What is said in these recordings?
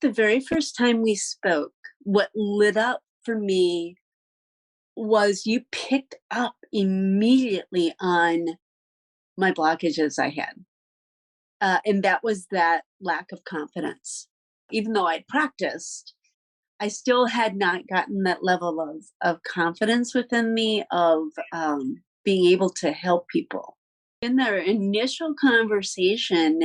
the very first time we spoke, what lit up for me was you picked up immediately on my blockages I had. And that was that lack of confidence. Even though I'd practiced, I still had not gotten that level of confidence within me of being able to help people. In their initial conversation,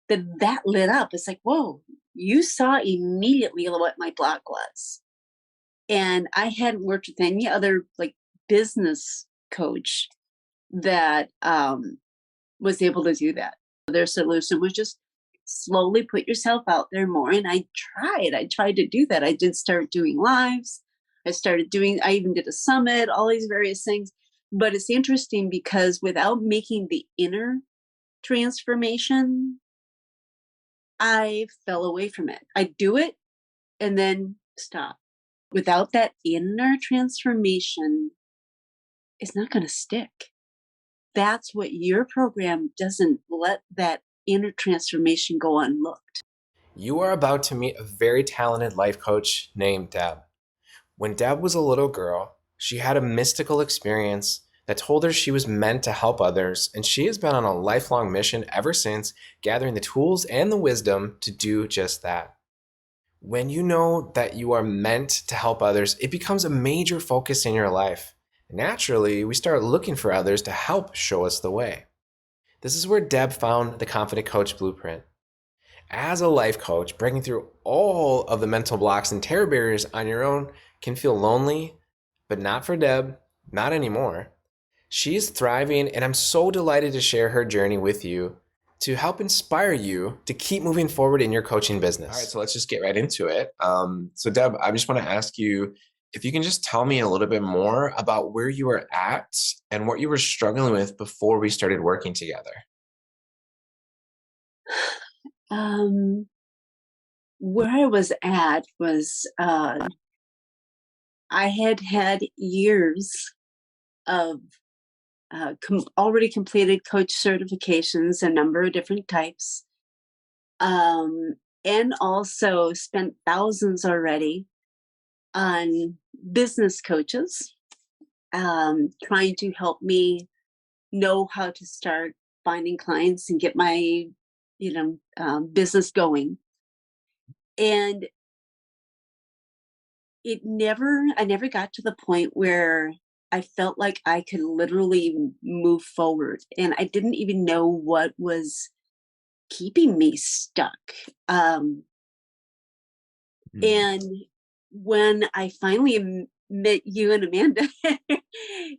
that lit up. It's like, whoa, you saw immediately what my block was. And I hadn't worked with any other like business coach that was able to do that. Their solution was just slowly put yourself out there more. And I tried to do that. I did start doing lives. I even did a summit, all these various things. But it's interesting because without making the inner transformation, I fell away from it. I do it and then stop. Without that inner transformation, it's not going to stick. That's what your program doesn't let that inner transformation go unlooked. You are about to meet a very talented life coach named Deb. When Deb was a little girl, she had a mystical experience that told her she was meant to help others, and she has been on a lifelong mission ever since, gathering the tools and the wisdom to do just that. When you know that you are meant to help others, it becomes a major focus in your life. Naturally, we start looking for others to help show us the way. This is where Deb found the Confident Coach Blueprint. As a life coach, breaking through all of the mental blocks and terror barriers on your own can feel lonely, but not for Deb, not anymore. She's thriving, and I'm so delighted to share her journey with you to help inspire you to keep moving forward in your coaching business. All right, so let's just get right into it. So Deb, I just want to ask you if you can just tell me a little bit more about where you were at and what you were struggling with before we started working together. Where I was at was I had had years of already completed coach certifications, a number of different types, and also spent thousands already on business coaches, trying to help me know how to start finding clients and get my business going. And I never got to the point where I felt like I could literally move forward. And I didn't even know what was keeping me stuck. And when I finally met you and Amanda,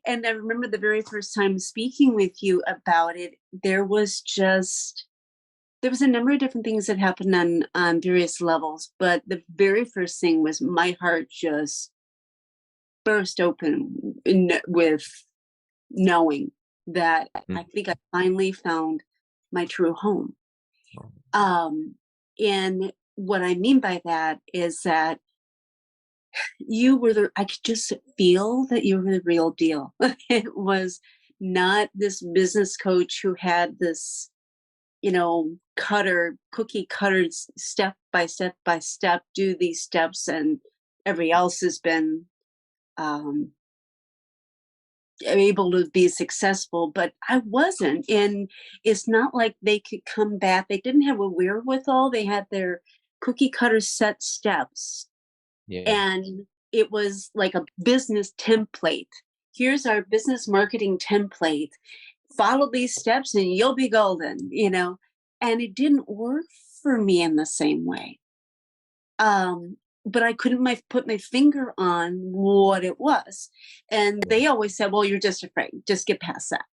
and I remember the very first time speaking with you about it, there was a number of different things that happened on various levels, but the very first thing was my heart just burst open with knowing that I think I finally found my true home. And what I mean by that is that I could just feel that you were the real deal. It was not this business coach who had this cookie cutter, step by step by step, do these steps, and everybody else has been able to be successful, but I wasn't. And it's not like they could come back. They didn't have a wherewithal. They had their cookie cutter set steps. Yeah. And it was like a business template. Here's our business marketing template. Follow these steps and you'll be golden, and it didn't work for me in the same way. But I couldn't put my finger on what it was. And they always said, well, you're just afraid. Just get past that.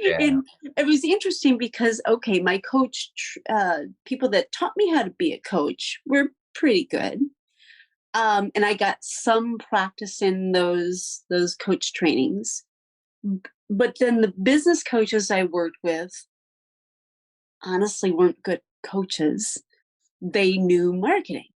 Yeah. And it was interesting because, okay, my coach, people that taught me how to be a coach were pretty good. And I got some practice in those coach trainings. But then the business coaches I worked with honestly weren't good coaches. They knew marketing.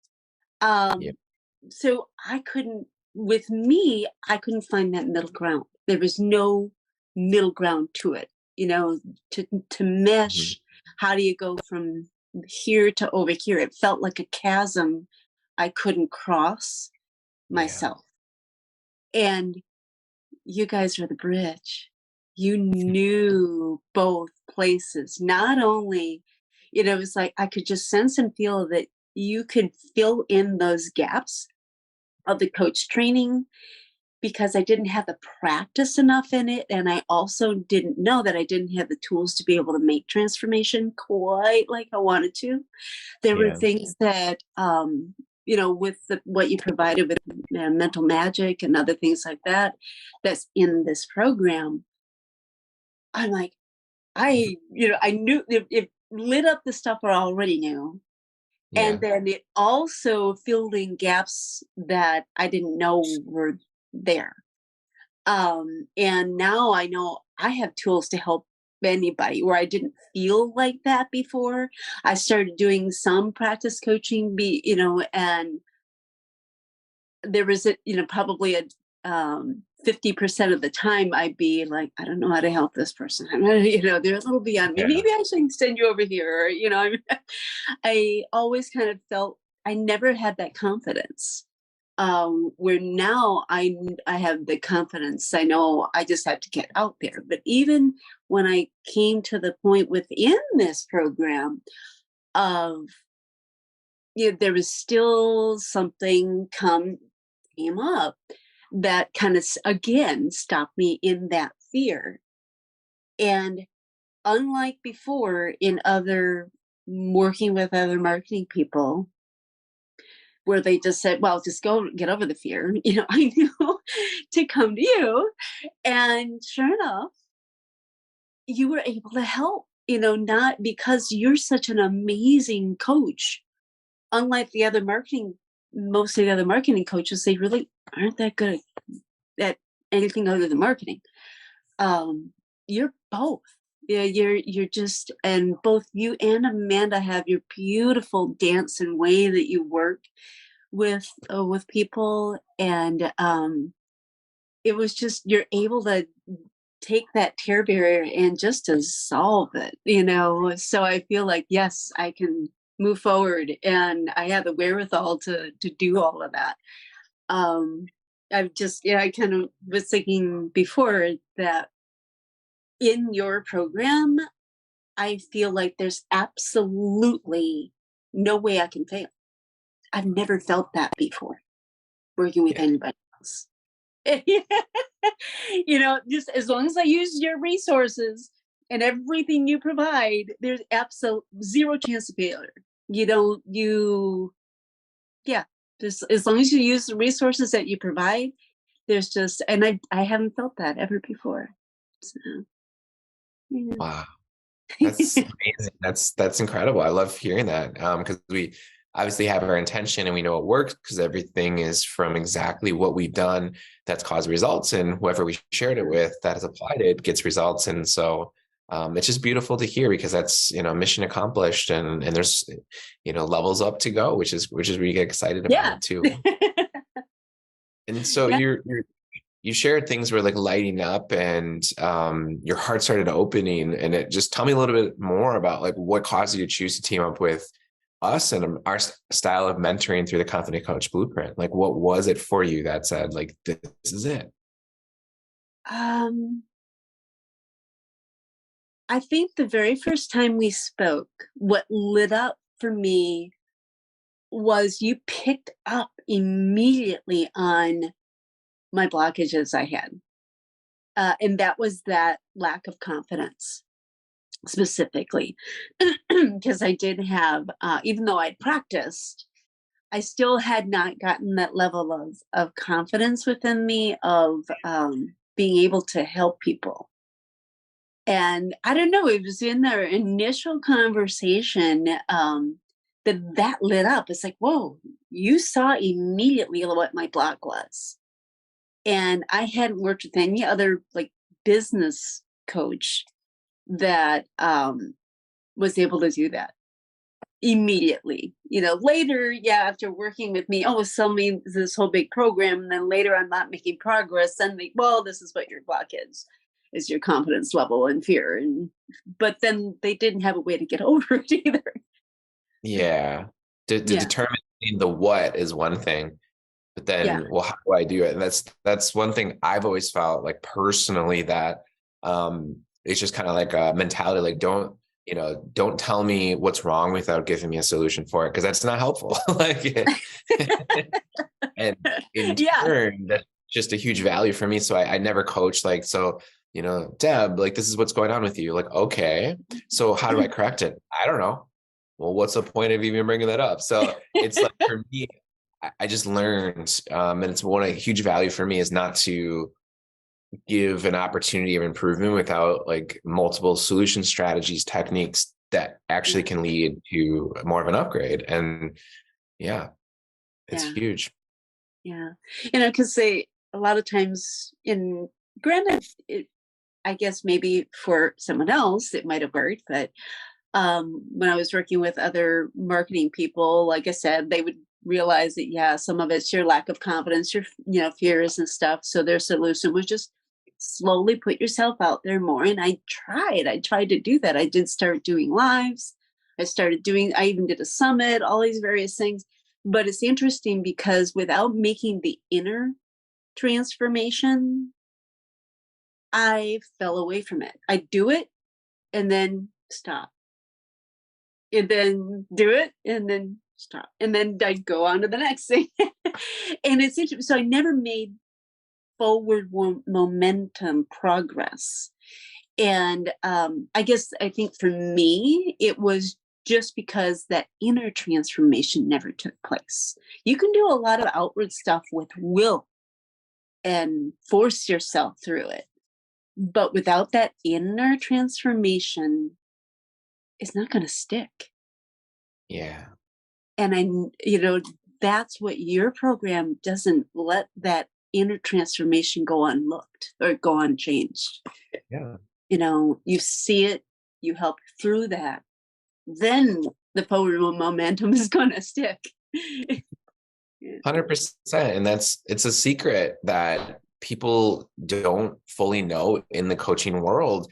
So I couldn't find that middle ground. There was no middle ground to it, to mesh. How do you go from here to over here. It felt like a chasm I couldn't cross Yeah. myself. And you guys are the bridge. You knew both places. Not only, it was like I could just sense and feel that you could fill in those gaps of the coach training because I didn't have the practice enough in it. And I also didn't know that I didn't have the tools to be able to make transformation quite like I wanted to. There were Yeah. things that, with what you provided with mental magic and other things like that, that's in this program. I'm like, I knew it lit up the stuff I already knew. And Yeah. then it also filled in gaps that I didn't know were there. And now I know I have tools to help anybody where I didn't feel like that before. I started doing some practice coaching, and there was probably a 50% of the time I'd be like, I don't know how to help this person. They're a little beyond me. Yeah. Maybe I should send you over here. I always kind of felt I never had that confidence. Where now I have the confidence. I know I just have to get out there. But even when I came to the point within this program of there was still something came up that kind of again stopped me in that fear. And unlike before in other working with other marketing people where they just said, well, just go get over the fear, I knew to come to you. And sure enough, you were able to help, not because you're such an amazing coach. Unlike most of the other marketing coaches, they really aren't that good at anything other than marketing. You're both. Yeah, you're just, and both you and Amanda have your beautiful dance and way that you work with people, and it was just you're able to take that tear barrier and just dissolve it. So I feel like yes, I can move forward, and I have the wherewithal to do all of that. I've just I kind of was thinking before that in your program, I feel like there's absolutely no way I can fail. I've never felt that before working with Yeah. anybody else. Just as long as I use your resources and everything you provide, there's absolute zero chance of failure. You don't, yeah, just as long as you use the resources that you provide, there's just, and I haven't felt that ever before. So, yeah. Wow. That's amazing. That's incredible. I love hearing that. Because we obviously have our intention and we know it works because everything is from exactly what we've done that's caused results. And whoever we shared it with that has applied it gets results. And so it's just beautiful to hear because that's, mission accomplished and there's, levels up to go, which is where you get excited about Yeah. it too. And so Yeah. you shared things were like lighting up and your heart started opening, and it just tell me a little bit more about like what caused you to choose to team up with us and our style of mentoring through the Confident Coach Blueprint. Like what was it for you that said like this is it? Um, I think the very first time we spoke, what lit up for me was you picked up immediately on my blockages I had. And that was that lack of confidence specifically. Because I did have, even though I'd practiced, I still had not gotten that level of confidence within me of being able to help people. And I don't know, it was in their initial conversation that lit up. It's like, whoa, you saw immediately what my block was. And I hadn't worked with any other like business coach that was able to do that immediately. Later, yeah, after working with me, sell me this whole big program, and then later I'm not making progress. Then well, this is what your block is your confidence level and fear. But then they didn't have a way to get over it either. Yeah. To Yeah. determine the what is one thing, but Yeah. then, well, how do I do it? And that's one thing I've always felt like personally that it's just kind of like a mentality, like don't tell me what's wrong without giving me a solution for it, because that's not helpful. Like, and in Yeah. turn, that's just a huge value for me. So I never coach like, so, Deb, like this is what's going on with you. Like, okay, so how do I correct it? I don't know. Well, what's the point of even bringing that up? So it's like for me, I just learned, and it's one a huge value for me is not to give an opportunity of improvement without like multiple solution strategies, techniques that actually Yeah. can lead to more of an upgrade. And yeah, it's Yeah. huge. Yeah. Because they a lot of times in granted, I guess maybe for someone else it might have worked, but when I was working with other marketing people, like I said, they would realize that yeah, some of it's your lack of confidence, your fears and stuff. So their solution was just slowly put yourself out there more. And I tried to do that. I did start doing lives. I even did a summit, all these various things. But it's interesting because without making the inner transformation, I fell away from it. I do it and then stop, and then do it and then stop, and then I'd go on to the next thing. And it's interesting. So I never made forward momentum progress. And I think for me, it was just because that inner transformation never took place. You can do a lot of outward stuff with will and force yourself through it. But without that inner transformation, it's not going to stick. Yeah. And that's what your program doesn't let that inner transformation go unlooked or go unchanged. Yeah. You see it, you help through that. Then the forward momentum is going to stick. Yeah. 100%. And it's a secret that people don't fully know in the coaching world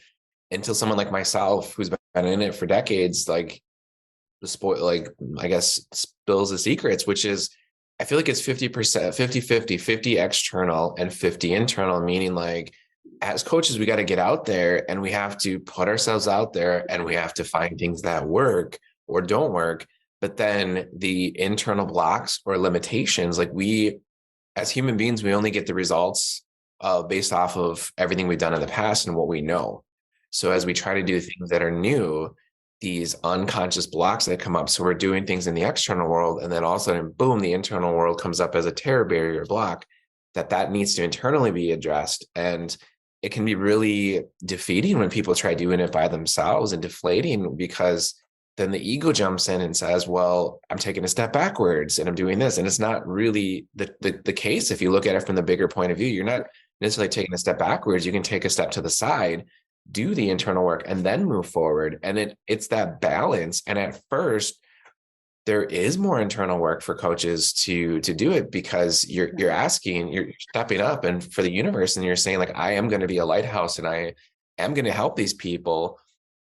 until someone like myself, who's been in it for decades, like the sport, like I guess spills the secrets, which is I feel like it's 50%, 50-50, 50 external and 50 internal, meaning like as coaches, we got to get out there and we have to put ourselves out there and we have to find things that work or don't work. But then the internal blocks or limitations, like we as human beings, we only get the results based off of everything we've done in the past and what we know. So as we try to do things that are new, these unconscious blocks that come up. So we're doing things in the external world, and then all of a sudden, boom, the internal world comes up as a terror barrier block that needs to internally be addressed. And it can be really defeating when people try doing it by themselves and deflating because then the ego jumps in and says, well, I'm taking a step backwards and I'm doing this. And it's not really the case. If you look at it from the bigger point of view, you're not necessarily taking a step backwards. You can take a step to the side, do the internal work, and then move forward. And it's that balance. And at first, there is more internal work for coaches to do it because you're stepping up and for the universe and you're saying like, I am going to be a lighthouse and I am going to help these people.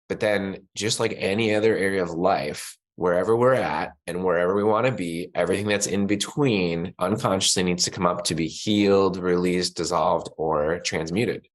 But then just like any other area of life, wherever we're at and wherever we want to be, everything that's in between unconsciously needs to come up to be healed, released, dissolved, or transmuted.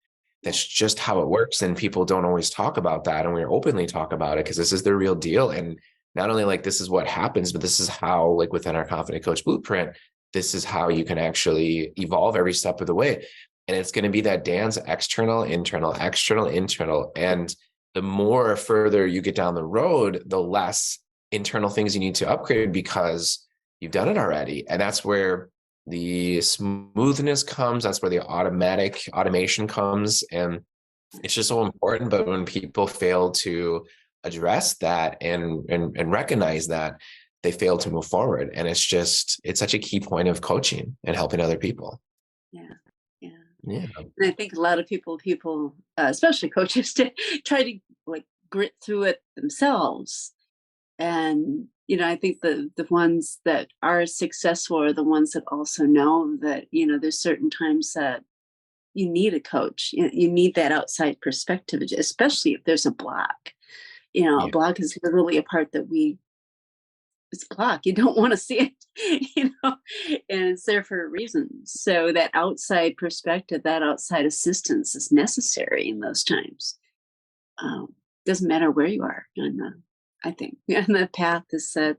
That's just how it works. And people don't always talk about that. And we openly talk about it because this is the real deal. And not only like this is what happens, but this is how, like within our Confident Coach Blueprint, this is how you can actually evolve every step of the way. And it's going to be that dance, external, internal, external, internal. And the more further you get down the road, the less internal things you need to upgrade because you've done it already. And that's where the smoothness comes. That's where the automation comes. And it's just so important. But when people fail to address that and recognize that, they fail to move forward. And it's such a key point of coaching and helping other people. Yeah. Yeah. Yeah. And I think a lot of people, especially coaches, to try to like grit through it themselves. And I think the ones that are successful are the ones that also know that there's certain times that you need a coach. You need that outside perspective, especially if there's a block. A Yeah. block is literally a part that we it's block. You don't want to see it, and it's there for a reason. So that outside perspective, that outside assistance is necessary in those times. Um, doesn't matter where you are on the, I think, and the path is set.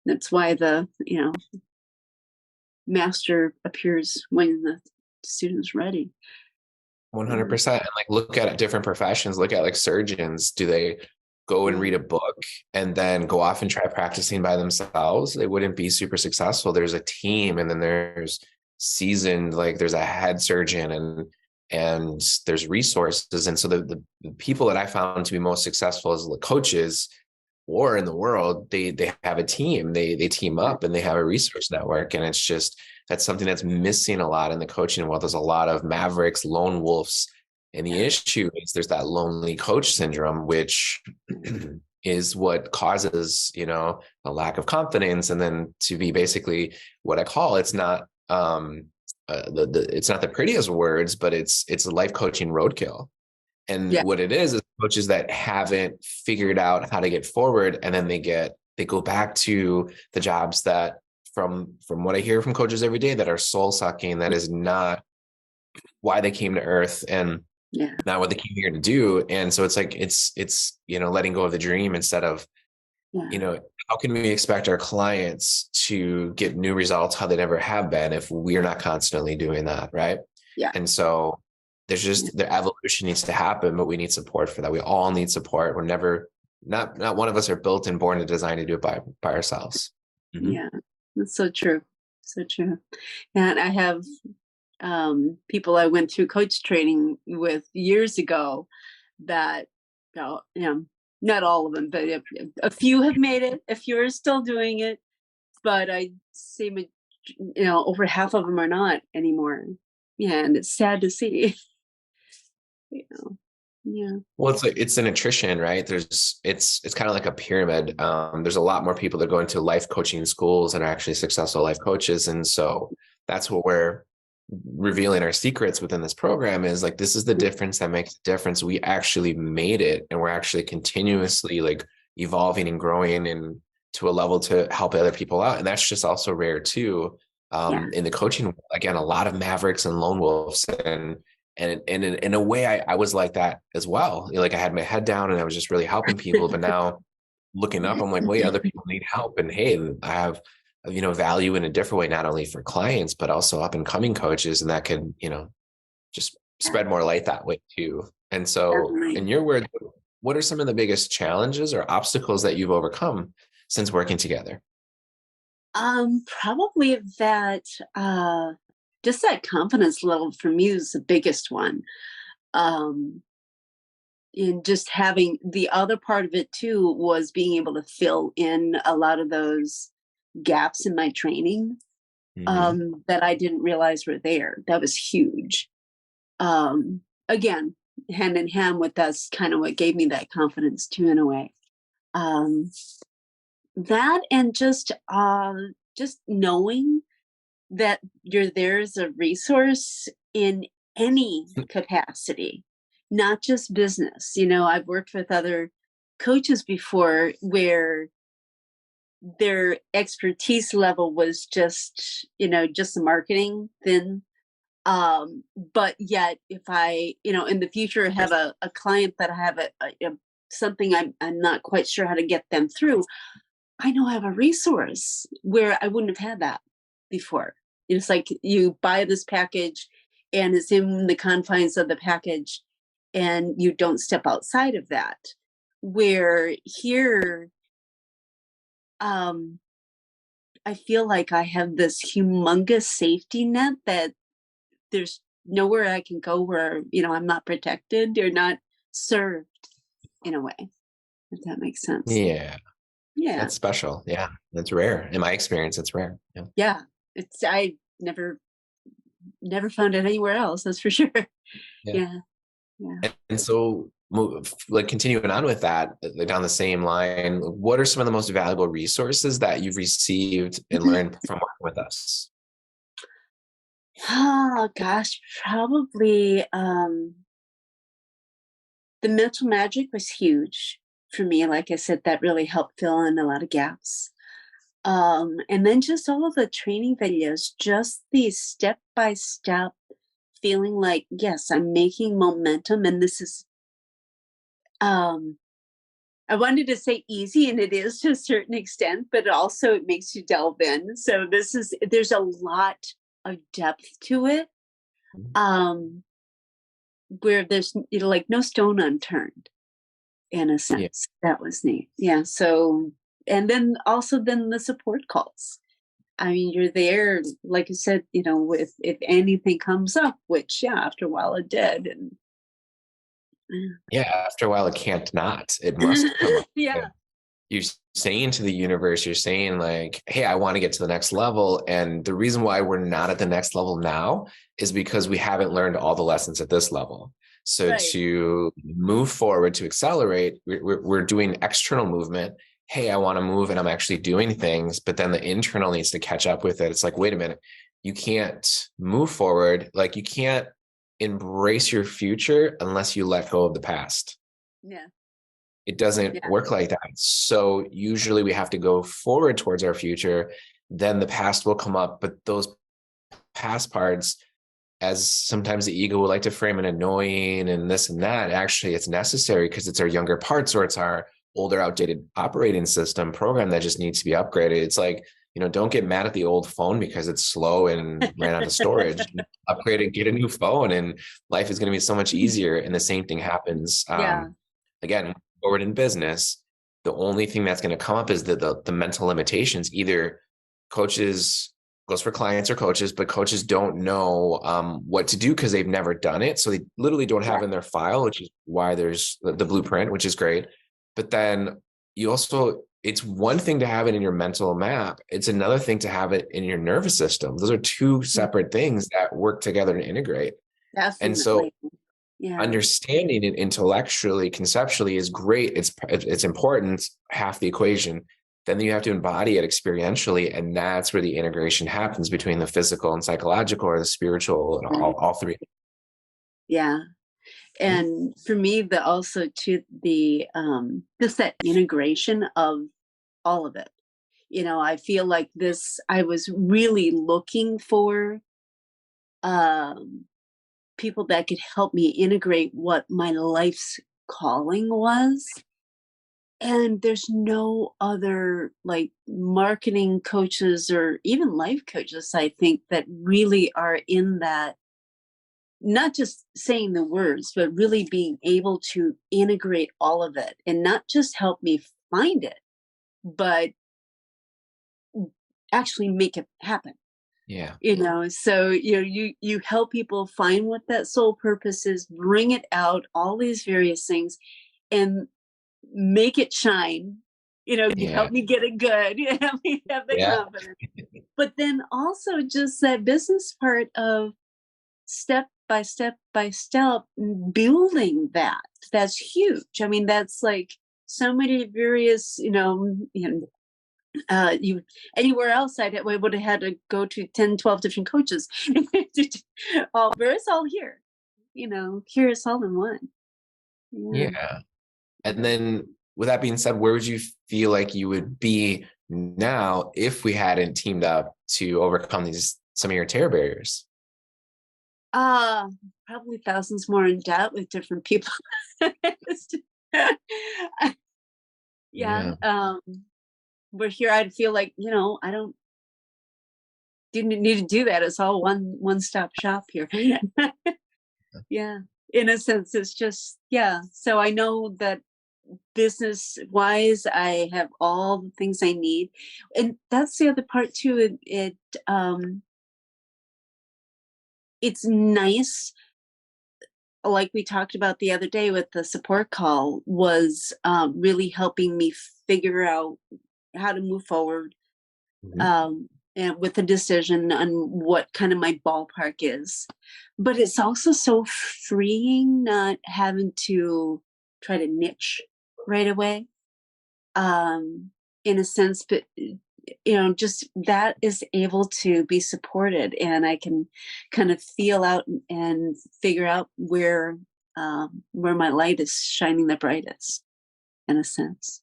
That's why the, master appears when the student's ready. Yeah. 100%. And like look at different professions, look at like surgeons. Do they go and Yeah. read a book and then go off and try practicing by themselves? They wouldn't be super successful. There's a team, and then there's seasoned, like there's a head surgeon, and there's resources. And so the people that I found to be most successful as the coaches or in the world, they have a team, they team up, and they have a resource network. And it's just, that's something that's missing a lot in the coaching world. There's a lot of mavericks, lone wolves. And the issue is there's that lonely coach syndrome, which is what causes, a lack of confidence. And then to be basically what I call, it's not it's not the prettiest words, but it's a life coaching roadkill. And Yeah. what it is coaches that haven't figured out how to get forward, and then they go back to the jobs that, from what I hear from coaches every day, that are soul sucking, that is not why they came to earth, and Yeah. not what they came here to do. And so it's like it's letting go of the dream instead of, Yeah. how can we expect our clients to get new results how they never have been if we're not constantly doing that, right? Yeah. And so there's Yeah. just, the evolution needs to happen, but we need support for that. We all need support. We're never, not one of us are built and born and designed to do it by ourselves. Mhm. Yeah. That's so true. So true. And I have people I went through coach training with years ago that, not all of them, but a few have made it. A few are still doing it, but I say, over half of them are not anymore. Yeah, and it's sad to see. you know. Yeah. Well, it's an attrition, right? It's kind of like a pyramid. There's a lot more people that go into life coaching schools and are actually successful life coaches. And so that's what we're revealing our secrets within this program, is like, this is the difference that makes a difference. We actually made it, and we're actually continuously like evolving and growing and to a level to help other people out. And that's just also rare too. Yeah. In the coaching, again, a lot of mavericks and lone wolves, and in a way, I was like that as well. Like I had my head down and I was just really helping people. But now looking up, I'm like, wait, other people need help. And hey, I have, value in a different way, not only for clients, but also up and coming coaches. And that can, just spread more light that way too. And so Definitely. in your words, what are some of the biggest challenges or obstacles that you've overcome since working together? Probably that, just that confidence level for me is the biggest one. Um, and just having the other part of it too was being able to fill in a lot of those gaps in my training, Mm-hmm. that I didn't realize were there. That was huge. Again, hand in hand with that's kind of what gave me that confidence too, in a way. Um, that and just knowing that you're there as a resource in any capacity, not just business. I've worked with other coaches before where their expertise level was just the marketing thing. But yet if I, in the future have a client that I have something I'm not quite sure how to get them through, I know I have a resource where I wouldn't have had that before. It's like you buy this package and it's in the confines of the package and you don't step outside of that. Where here, um, I feel like I have this humongous safety net that there's nowhere I can go where, I'm not protected or not served in a way, if that makes sense. Yeah, Yeah. that's special. Yeah, that's rare. In my experience, it's rare. Yeah. Yeah. I never found it anywhere else, that's for sure. Yeah. Yeah. Yeah. And so, like continuing on with that, like down the same line, what are some of the most valuable resources that you've received and learned from working with us? Oh gosh, probably the mental magic was huge for me. Like I said, that really helped fill in a lot of gaps. And then just all of the training videos, just the step by step feeling like, yes, I'm making momentum. And this is, um, I wanted to say easy, and it is to a certain extent, but also it makes you delve in. So there's a lot of depth to it, um, where there's, like no stone unturned in a Yeah. sense. That was neat. Yeah. So, and then also then the support calls. I mean, you're there, like you said, if anything comes up, which yeah, after a while it did, and Yeah, after a while, it can't not. It must come up. yeah, You're saying to the universe, you're saying like, hey, I want to get to the next level. And the reason why we're not at the next level now is because we haven't learned all the lessons at this level. So right, to move forward, to accelerate, we're doing external movement. Hey, I want to move and I'm actually doing things, but then the internal needs to catch up with it. It's like, wait a minute, you can't move forward. Like you can't embrace your future unless you let go of the past. yeah, It doesn't yeah, work like that. So usually we have to go forward towards our future. Then the past will come up, but those past parts, as sometimes the ego would like to frame it annoying and this and that, actually it's necessary because it's our younger parts or it's our older, outdated operating system program that just needs to be upgraded. It's like, don't get mad at the old phone because it's slow and ran out of storage. Upgrade it, get a new phone, and life is going to be so much easier. And the same thing happens. yeah, Again, forward in business, the only thing that's going to come up is the mental limitations. Either coaches goes for clients or coaches, but coaches don't know what to do because they've never done it. So they literally don't yeah, have in their file, which is why there's the blueprint, which is great. But then you also, it's one thing to have it in your mental map. It's another thing to have it in your nervous system. Those are two separate things that work together and integrate. And so definitely, yeah, understanding it intellectually, conceptually is great. It's important, half the equation. Then you have to embody it experientially, and that's where the integration happens between the physical and psychological, or the spiritual, and all, right, all three. yeah. And for me, the also to the just that integration of all of it. I feel like this. I was really looking for um people that could help me integrate what my life's calling was. And there's no other like marketing coaches or even life coaches, I think, that really are in that, not just saying the words, but really being able to integrate all of it and not just help me find it, but actually make it happen. Yeah, So you help people find what that soul purpose is, bring it out, all these various things, and make it shine. You yeah, help me get it good. You help me have the yeah, confidence. But then also just that business part of step by step building that. That's huge. I mean, that's like so many various, you anywhere else I would have had to go to 10, 12 different coaches. But it's all here. Here it's all in one. Yeah. yeah. And then, with that being said, where would you feel like you would be now if we hadn't teamed up to overcome these some of your terror barriers? Uh, Probably thousands more in debt with different people. Yeah. Yeah, But here I'd feel like, I don't didn't need to do that. It's all one stop shop here. Yeah. In a sense, it's just, yeah. So I know that business wise, I have all the things I need. And that's the other part too. It's nice, like we talked about the other day with the support call, was really helping me figure out how to move forward, mhm, um, and with a decision on what kind of my ballpark is. But it's also so freeing not having to try to niche right away, in a sense, but just that is able to be supported, and I can kind of feel out and figure out where my light is shining the brightest, in a sense.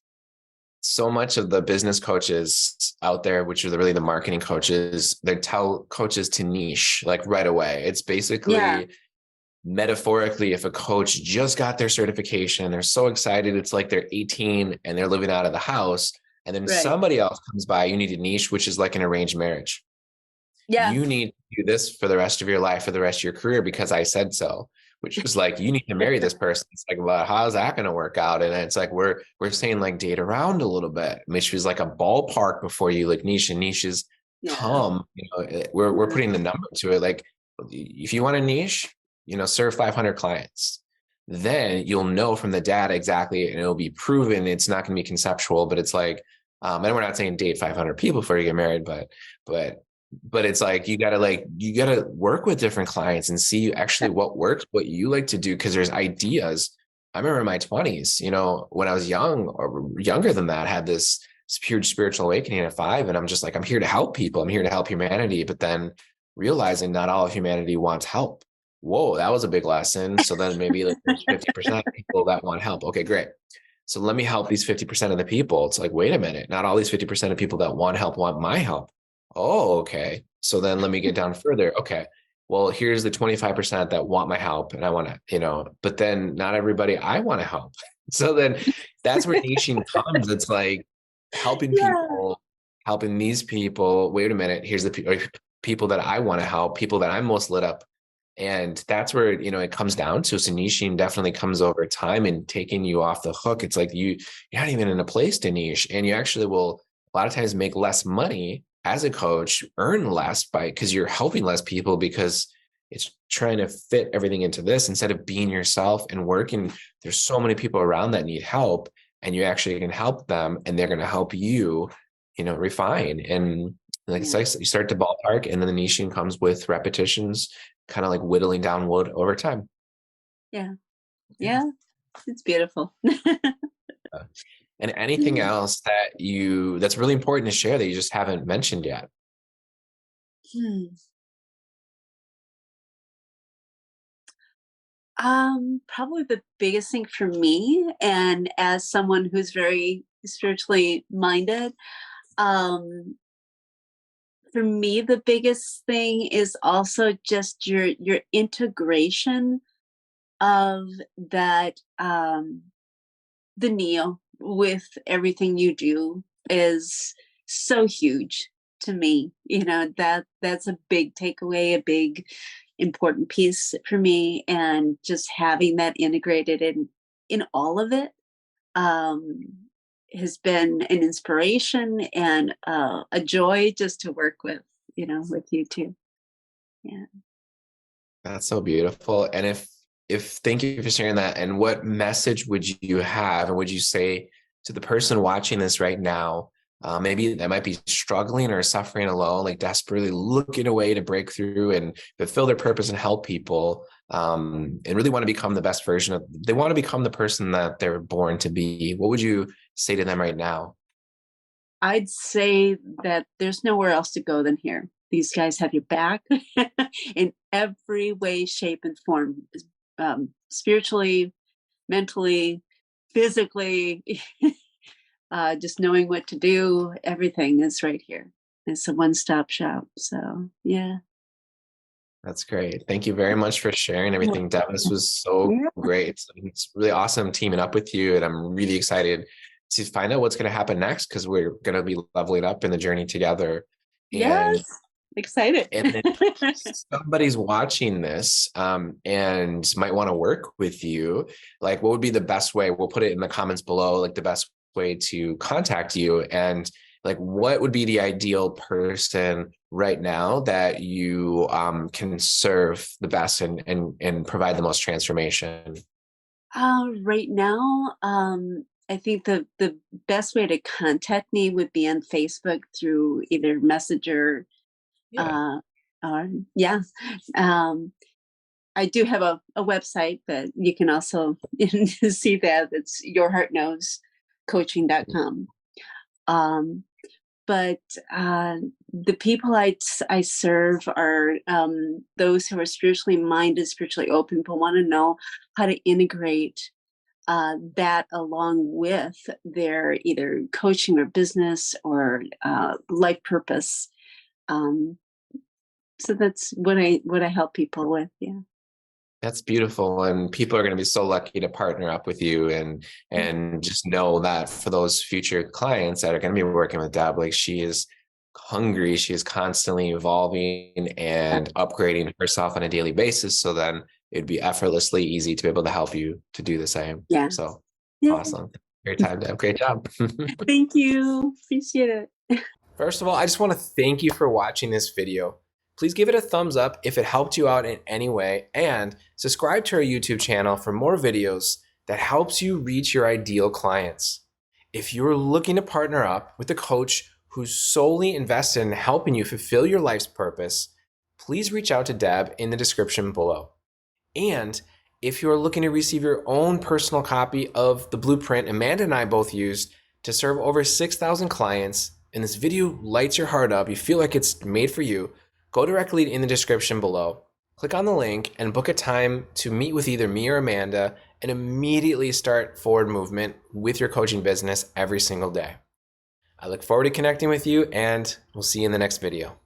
so much of the business coaches out there, which are really the marketing coaches, they tell coaches to niche like right away. It's Yeah, basically metaphorically, if a coach just got their certification, they're so excited, it's like they're 18 and they're living out of the house. And then right. somebody else comes by, you need a niche, which is like an arranged marriage. Yeah. You need to do this for the rest of your life, for the rest of your career, because I said so, which is like, you need to marry this person. It's like, well, how's that going to work out? And it's like, we're saying like date around a little bit, which was like a ballpark before you like niche, and niches Yeah. come, we're Yeah. putting the number to it. Like if you want a niche, serve 500 clients, then you'll know from the data exactly, and it'll be proven. It's not going to be conceptual, but it's like, and we're not saying date 500 people before you get married, but it's like you gotta work with different clients and see actually what works, what you like to do, because there's ideas. I remember in my 20s, when I was young or younger than that, had this huge spiritual awakening at 5, and I'm just like, I'm here to help people, I'm here to help humanity, but then realizing not all of humanity wants help. Whoa, that was a big lesson. So then maybe like there's 50% of people that want help. Okay, great. So let me help these 50% of the people. It's like, wait a minute, not all these 50% of people that want help want my help. Oh, okay. So then let me get down further. Okay. Well, here's the 25% that want my help, and I want to, but then not everybody I want to help. So then that's where niching comes. It's like helping Yeah. people, helping these people. Wait a minute. Here's the people that I want to help, people that I'm most lit up. And that's where, it comes down to. So niching definitely comes over time and taking you off the hook. It's like you're not even in a place to niche, and you actually will a lot of times make less money as a coach, earn less because you're helping less people, because it's trying to fit everything into this instead of being yourself and working. There's so many people around that need help, and you actually can help them, and they're going to help you, refine. And like Yeah. you start to ballpark, and then the niching comes with repetitions, kind of like whittling down wood over time. Yeah. Yeah. Yeah. It's beautiful. And anything else that's really important to share that you just haven't mentioned yet? Hmm. Probably the biggest thing for me, and as someone who's very spiritually minded, um, for me, the biggest thing is also just your integration of that, the Neo with everything you do is so huge to me. That's a big takeaway, a big important piece for me, and just having that integrated in all of it, um, has been an inspiration and a joy just to work with you too. Yeah. That's so beautiful. And if thank you for sharing that. And what message would you have, and would you say to the person watching this right now, maybe that might be struggling or suffering alone, like desperately looking a way to break through and fulfill their purpose and help people, and really want to become the best version of, they want to become the person that they're born to be. What would you say to them right now? I'd say that there's nowhere else to go than here. These guys have your back in every way, shape, and form, spiritually, mentally, physically. Just knowing what to do, everything is right here. It's a one-stop shop. So, yeah. That's great. Thank you very much for sharing Yeah. everything, Deb. This was so Yeah. great. It's really awesome teaming up with you, and I'm really excited to find out what's going to happen next, because we're going to be leveling up in the journey together. Yes. And Excited. then somebody's watching this, and might want to work with you, like what would be the best way? We'll put it in the comments below, like the best way to contact you, and like what would be the ideal person right now that you can serve the best, and provide the most transformation. Right now, I think the best way to contact me would be on Facebook through either Messenger, Yeah, uh, or yeah. Um, I do have a website, but you can also see that it's yourheartknowscoaching.com. Um, but the people I serve are, those who are spiritually minded, spiritually open, but want to know how to integrate that along with their either coaching or business or life purpose. Um, so that's what I help people with. Yeah. That's beautiful, and people are going to be so lucky to partner up with you, and just know that for those future clients that are going to be working with Deb, like she is hungry, she is constantly evolving and upgrading herself on a daily basis. So then it'd be effortlessly easy to be able to help you to do the same. Yeah. So Yeah. awesome, great time, Deb. Great job. Thank you. Appreciate it. First of all, I just want to thank you for watching this video. Please give it a thumbs up if it helped you out in any way, and subscribe to our YouTube channel for more videos that helps you reach your ideal clients. If you're looking to partner up with a coach who's solely invested in helping you fulfill your life's purpose, please reach out to Deb in the description below. And if you're looking to receive your own personal copy of the blueprint Amanda and I both used to serve over 6,000 clients, and this video lights your heart up, you feel like it's made for you, go directly in the description below, click on the link, and book a time to meet with either me or Amanda and immediately start forward movement with your coaching business every single day. I look forward to connecting with you, and we'll see you in the next video.